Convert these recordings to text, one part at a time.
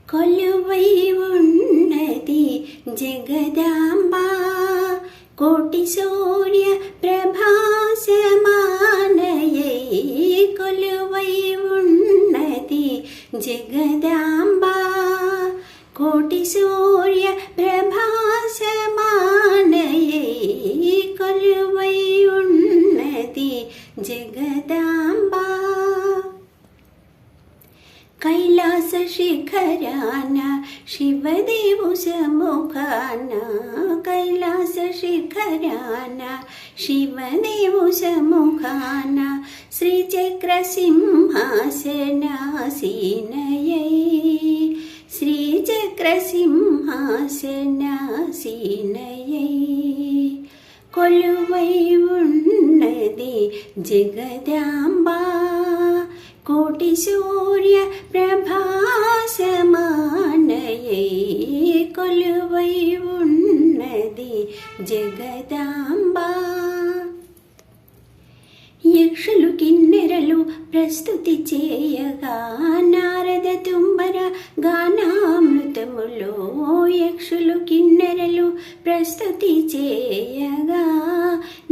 కొలువై ఉన్నది జగదాంబ కోటి సూర్య ప్రభాసమానయై కొలువై ఉన్నది జగదాంబ కోటి సూర్య ప్రభాసమానయై కొలువై ఉన్నది జగదాంబ కైలాస శిఖరాన శివదేవు సముఖాన కైలాస శిఖరాన శివదేవు సముఖాన శ్రీచక్ర సింహాసనాసీనయై శ్రీచక్ర సింహాసనాసీనయై కొలువై ఉన్నది జగదాంబ కోటి సూర్య ప్రభాసమానయై కొలువై ఉన్నది జగదాంబ యక్షులు కిన్నెరలు ప్రస్తుతి చేయగా నారద తుంబర గానామృతములో యక్షులు కిన్నెరలు ప్రస్తుతి చేయగా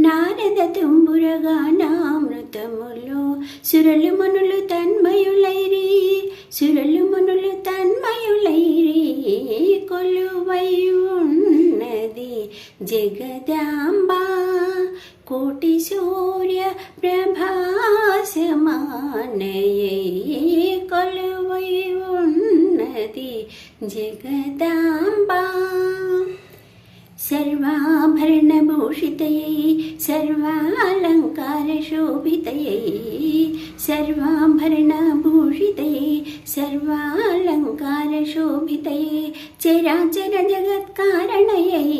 నారద తుంబుర గానామృతములో సురలు మనులు తన్మయులైరి సురలు మనులు తన్మయులైరి కొలువై ఉన్నది జగదాంబ కోటి సూర్య ప్రభాసమానయై కొలువై ఉన్నది జగదాంబ సర్వాభరణభూషితయై సర్వాలంకారశోభితయై సర్వాభరణభూషితయై సర్వాలంకారశోభితయై చరాచర జగత్కారణయై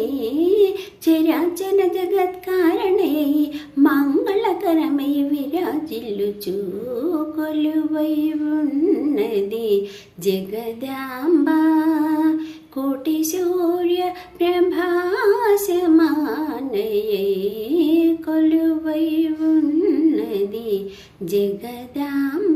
చరాచర జగత్కారణయై మంగళకరమై విరాజిల్లుచు కొలువై ఉన్నది జగదాంబ కోటి సూర్య ప్రభాసమానయై కొలువై ఉన్నది జగదాంబ